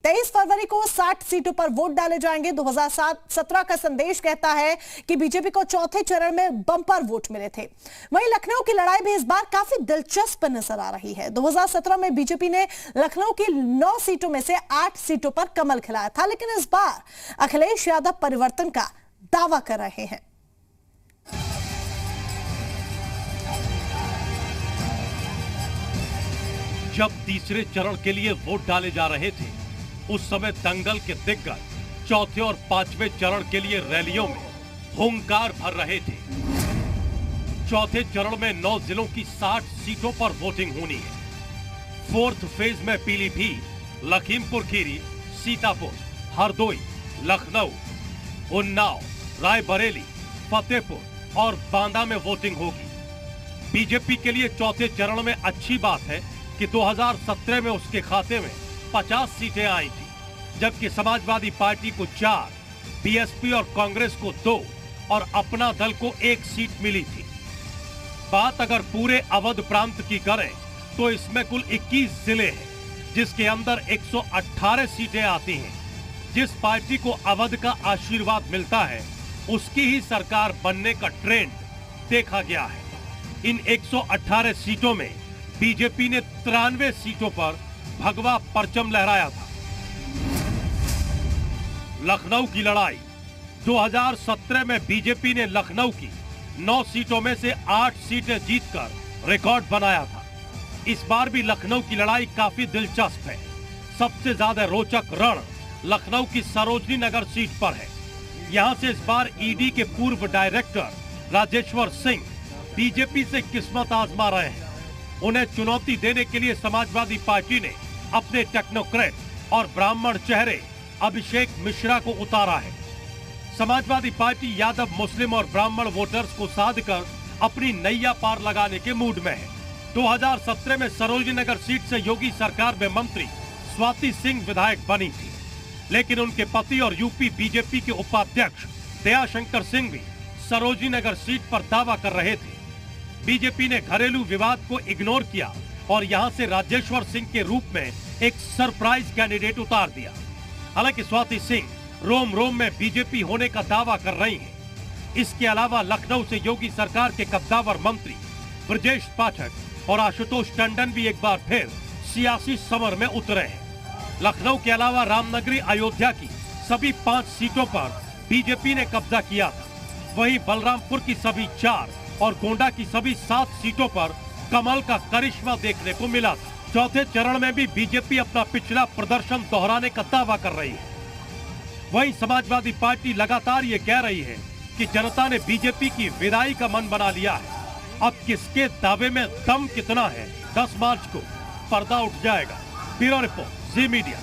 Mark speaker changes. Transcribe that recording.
Speaker 1: 23 फरवरी को 60 सीटों पर वोट डाले जाएंगे। 2017 का संदेश कहता है कि बीजेपी को चौथे चरण में बम्पर वोट मिले थे। वहीं लखनऊ की लड़ाई भी इस बार काफी दिलचस्प नजर आ रही है। 2017 में बीजेपी ने लखनऊ की 9 सीटों में से 8 सीटों पर कमल खिलाया था, लेकिन इस बार अखिलेश यादव परिवर्तन का दावा कर रहे हैं।
Speaker 2: जब तीसरे चरण के लिए वोट डाले जा रहे थे, उस समय दंगल के दिग्गज चौथे और पांचवें चरण के लिए रैलियों में हुंकार भर रहे थे। चौथे चरण में 9 जिलों की 60 सीटों पर वोटिंग होनी है। फोर्थ फेज में पीलीभीत, लखीमपुर खीरी, सीतापुर, हरदोई, लखनऊ, उन्नाव, रायबरेली, फतेहपुर और बांदा में वोटिंग होगी। बीजेपी के लिए चौथे चरण में अच्छी बात है कि 2017 में उसके खाते में 50 सीटें आई थी, जबकि समाजवादी पार्टी को 4, बीएसपी और कांग्रेस को 2 और अपना दल को 1 सीट मिली थी। बात अगर पूरे अवध प्रांत की करें तो इसमें कुल 21 जिले हैं, जिसके अंदर 118 सीटें आती हैं। जिस पार्टी को अवध का आशीर्वाद मिलता है, उसकी ही सरकार बनने का ट्रेंड देखा गया है। इन 118 सीटों में बीजेपी ने 93 सीटों पर भगवा परचम लहराया था। लखनऊ की लड़ाई 2017 में बीजेपी ने लखनऊ की 9 सीटों में से 8 सीटें जीतकर रिकॉर्ड बनाया था। इस बार भी लखनऊ की लड़ाई काफी दिलचस्प है। सबसे ज्यादा रोचक रण लखनऊ की सरोजनी नगर सीट पर है। यहां से इस बार ईडी के पूर्व डायरेक्टर राजेश्वर सिंह बीजेपी से किस्मत आजमा रहे हैं। उन्हें चुनौती देने के लिए समाजवादी पार्टी ने अपने टेक्नोक्रेट और ब्राह्मण चेहरे अभिषेक मिश्रा को उतारा है। समाजवादी पार्टी यादव, मुस्लिम और ब्राह्मण वोटर्स को साध कर अपनी नैया पार लगाने के मूड में है। 2017 में सरोजनी नगर सीट से योगी सरकार में मंत्री स्वाति सिंह विधायक बनी थी, लेकिन उनके पति और यूपी बीजेपी के उपाध्यक्ष दयाशंकर सिंह भी सरोजनी नगर सीट पर दावा कर रहे थे। बीजेपी ने घरेलू विवाद को इग्नोर किया और यहां से राजेश्वर सिंह के रूप में एक सरप्राइज कैंडिडेट उतार दिया। हालांकि स्वाति सिंह रोम रोम में बीजेपी होने का दावा कर रही हैं। इसके अलावा लखनऊ से योगी सरकार के कद्दावर मंत्री ब्रजेश पाठक और आशुतोष टंडन भी एक बार फिर सियासी समर में उतरे हैं। लखनऊ के अलावा रामनगरी, अयोध्या की सभी 5 सीटों पर बीजेपी ने कब्जा किया था। वहीं बलरामपुर की सभी 4 और गोंडा की सभी 7 सीटों पर कमल का करिश्मा देखने को मिला था। चौथे चरण में भी बीजेपी अपना पिछला प्रदर्शन दोहराने का दावा कर रही है। वहीं समाजवादी पार्टी लगातार ये कह रही है कि जनता ने बीजेपी की विदाई का मन बना लिया है। अब किसके दावे में दम कितना है, 10 मार्च को पर्दा उठ जाएगा। ब्यूरो रिपोर्ट, जी मीडिया।